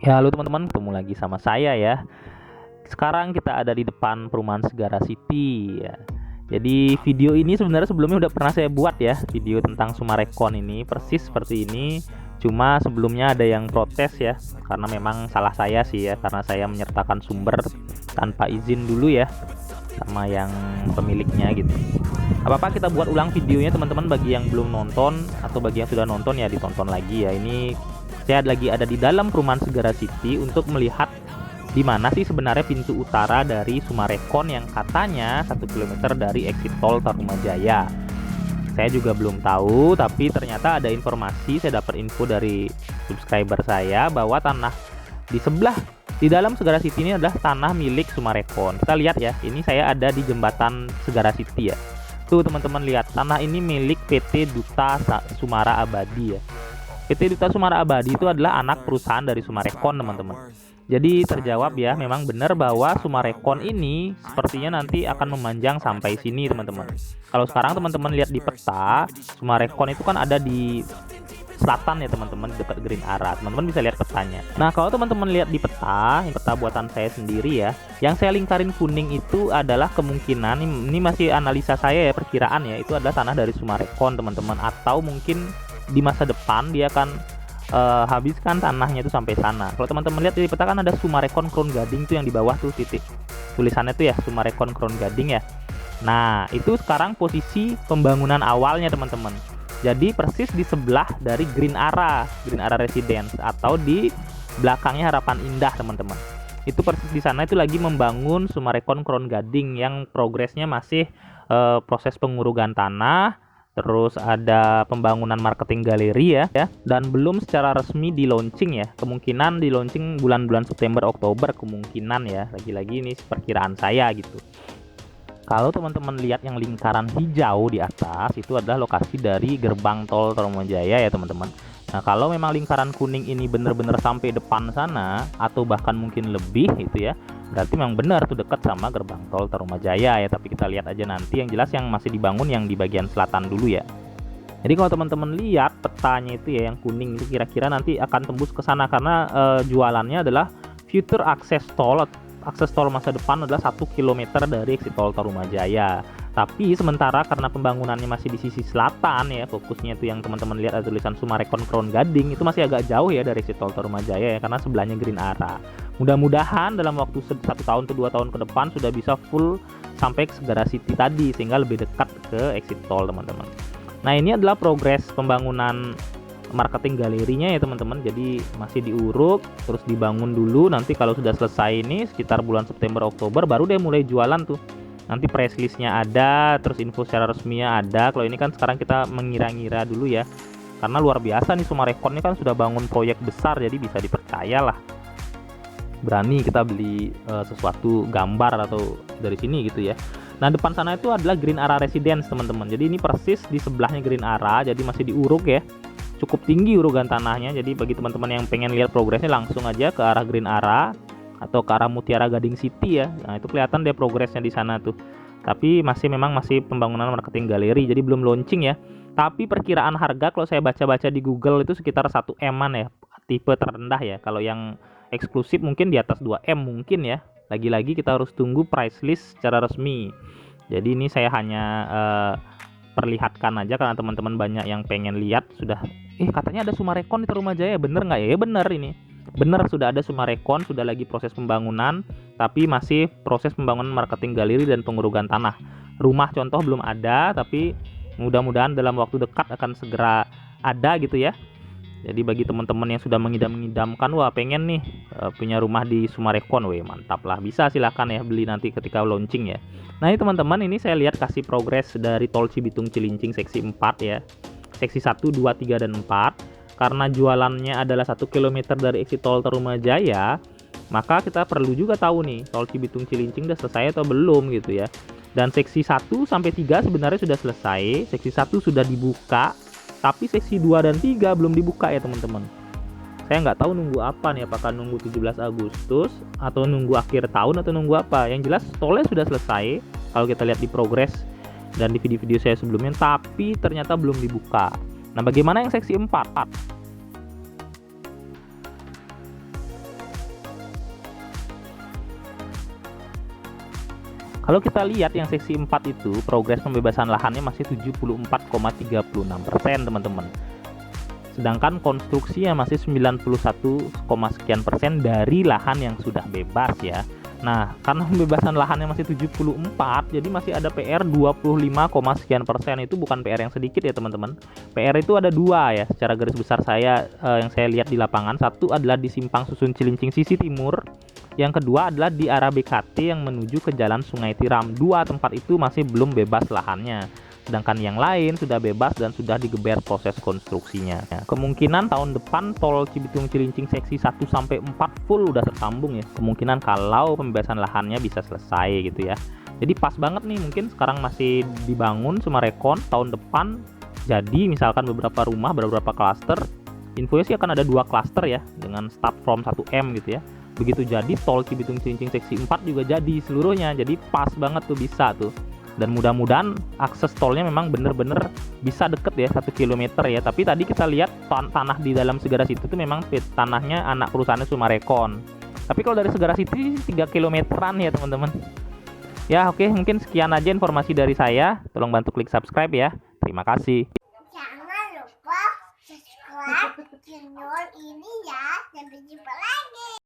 Ya, halo teman-teman, ketemu lagi sama saya ya. Sekarang kita ada di depan perumahan Segara City ya. Jadi video ini sebenarnya sebelumnya udah pernah saya buat ya, video tentang Sumarekon ini persis seperti ini. Cuma sebelumnya ada yang protes ya, karena memang salah saya sih ya, karena saya menyertakan sumber tanpa izin dulu ya sama yang pemiliknya gitu. Apa-apa kita buat ulang videonya teman-teman, bagi yang belum nonton atau bagi yang sudah nonton ya ditonton lagi ya. Ini saya lagi ada di dalam perumahan Segara City untuk melihat di mana sih sebenarnya pintu utara dari Sumarekon yang katanya 1 kilometer dari exit tol Tarumajaya. Saya juga belum tahu, tapi ternyata ada informasi, saya dapat info dari subscriber saya bahwa tanah di sebelah di dalam Segara City ini adalah tanah milik Sumarekon. Kita lihat ya, ini saya ada di jembatan Segara City ya. Tuh teman-teman lihat, tanah ini milik PT Duta Sumara Abadi ya. PT Duta Sumara Abadi itu adalah anak perusahaan dari Sumarekon teman-teman. Jadi terjawab ya, memang benar bahwa Sumarekon ini sepertinya nanti akan memanjang sampai sini teman-teman. Kalau sekarang teman-teman lihat di peta, Sumarekon itu kan ada di selatan ya teman-teman, dekat Green Area. Teman-teman bisa lihat petanya. Nah, kalau teman-teman lihat di peta, ini peta buatan saya sendiri ya. Yang saya lingkarin kuning itu adalah kemungkinan, ini masih analisa saya ya, perkiraan ya, itu adalah tanah dari Sumarekon teman-teman, atau mungkin di masa depan dia akan habiskan tanahnya itu sampai sana. Kalau teman-teman lihat di peta kan ada Sumarekon Crown Gading tuh yang di bawah tuh titik tulisannya tuh ya, Sumarekon Crown Gading ya. Nah, itu sekarang posisi pembangunan awalnya teman-teman. Jadi persis di sebelah dari Green Area Residence, atau di belakangnya Harapan Indah teman-teman. Itu persis di sana itu lagi membangun Sumarekon Crown Gading yang progresnya masih proses pengurugan tanah. Terus ada pembangunan marketing galeri ya, dan belum secara resmi di launching ya. Kemungkinan di launching bulan-bulan September Oktober kemungkinan ya. Lagi-lagi ini perkiraan saya gitu. Kalau teman-teman lihat yang lingkaran hijau di atas, itu adalah lokasi dari gerbang tol Tarumajaya ya teman-teman. Nah, kalau memang lingkaran kuning ini benar-benar sampai depan sana atau bahkan mungkin lebih itu ya, berarti memang benar tuh dekat sama gerbang tol Tarumajaya ya. Tapi kita lihat aja nanti, yang jelas yang masih dibangun yang di bagian selatan dulu ya. Jadi kalau teman-teman lihat petanya itu ya, yang kuning itu kira-kira nanti akan tembus ke sana, karena jualannya adalah future access tol. Akses tol masa depan adalah 1 kilometer dari exit tol Tarumajaya. Tapi sementara karena pembangunannya masih di sisi selatan ya, fokusnya itu yang teman-teman lihat ada tulisan Sumarekon Crown Gading, itu masih agak jauh ya dari exit tol Tarumajaya ya, karena sebelahnya Green Area. Mudah-mudahan dalam waktu 1 tahun ke 2 tahun ke depan sudah bisa full sampai ke Segara City tadi, sehingga lebih dekat ke exit tol teman-teman. Nah, ini adalah progres pembangunan marketing galerinya ya teman-teman. Jadi masih diuruk, terus dibangun dulu. Nanti kalau sudah selesai ini sekitar bulan September Oktober baru deh mulai jualan tuh. Nanti press listnya ada, terus info secara resminya ada. Kalau ini kan sekarang kita mengira-ngira dulu ya, karena luar biasa nih, Sumarekon ini kan sudah bangun proyek besar, jadi bisa dipercaya lah. Berani kita beli sesuatu gambar atau dari sini gitu ya. Nah, depan sana itu adalah Green Area Residence teman-teman. Jadi ini persis di sebelahnya Green Area, jadi masih diuruk ya. Cukup tinggi urugan tanahnya. Jadi bagi teman-teman yang pengen lihat progresnya, langsung aja ke arah Green Area atau ke arah Mutiara Gading City ya. Nah, itu kelihatan deh progresnya di sana tuh. Tapi memang masih pembangunan marketing galeri, jadi belum launching ya. Tapi perkiraan harga kalau saya baca-baca di Google itu sekitar 1 M-an ya, tipe terendah ya. Kalau yang eksklusif mungkin di atas 2 M mungkin ya. Lagi-lagi kita harus tunggu price list secara resmi. Jadi ini saya hanya perlihatkan aja, karena teman-teman banyak yang pengen lihat. Sudah katanya ada Sumarekon di Tarumajaya, bener nggak ya? Ya bener, ini bener, sudah ada Sumarekon, sudah lagi proses pembangunan, tapi masih proses pembangunan marketing galeri dan pengurugan tanah. Rumah contoh belum ada, tapi mudah-mudahan dalam waktu dekat akan segera ada gitu ya. Jadi bagi teman-teman yang sudah mengidam-ngidamkan, wah pengen nih punya rumah di Sumarekon, mantap lah, bisa silahkan ya beli nanti ketika launching ya. Nah, ini teman-teman, ini saya lihat kasih progres dari tol Cibitung Cilincing seksi 4 ya. Seksi 1, 2, 3, dan 4. Karena jualannya adalah 1 kilometer dari exit tol Tarumajaya, maka kita perlu juga tahu nih, tol Cibitung Cilincing udah selesai atau belum gitu ya. Dan seksi 1 sampai 3 sebenarnya sudah selesai. Seksi 1 sudah dibuka, tapi seksi 2 dan 3 belum dibuka ya teman-teman. Saya nggak tahu nunggu apa nih, apakah nunggu 17 Agustus atau nunggu akhir tahun atau nunggu apa. Yang jelas tolnya sudah selesai kalau kita lihat di progres dan di video-video saya sebelumnya, tapi ternyata belum dibuka. Nah, bagaimana yang seksi 4? Kalau kita lihat yang seksi 4 itu, progres pembebasan lahannya masih 74,36% teman-teman. Sedangkan konstruksinya masih 91, sekian persen dari lahan yang sudah bebas ya. Nah, karena pembebasan lahannya masih 74, jadi masih ada PR 25, sekian persen. Itu bukan PR yang sedikit ya teman-teman. PR itu ada dua ya, secara garis besar yang saya lihat di lapangan. Satu adalah di Simpang Susun Cilincing sisi timur. Yang kedua adalah di arah BKT yang menuju ke Jalan Sungai Tiram. Dua tempat itu masih belum bebas lahannya. Sedangkan yang lain sudah bebas dan sudah digeber proses konstruksinya. Ya, kemungkinan tahun depan tol Cibitung Cilincing seksi 1 sampai 4 full udah tersambung ya. Kemungkinan kalau pembebasan lahannya bisa selesai gitu ya. Jadi pas banget nih, mungkin sekarang masih dibangun Sumarekon, tahun depan jadi misalkan beberapa rumah, beberapa klaster. Infonya sih akan ada 2 klaster ya dengan start from 1M gitu ya. Begitu jadi tol Cibitung Cilincing seksi 4 juga jadi seluruhnya. Jadi pas banget tuh, bisa tuh. Dan mudah-mudahan akses tolnya memang bener-bener bisa deket ya, 1 km ya. Tapi tadi kita lihat tanah di dalam Segara City itu memang tanahnya anak perusahaannya Sumarekon. Tapi kalau dari Segara City 3 kilometeran ya teman-teman. Ya oke, mungkin sekian aja informasi dari saya. Tolong bantu klik subscribe ya. Terima kasih. Jangan lupa subscribe channel ini ya. Sampai jumpa lagi.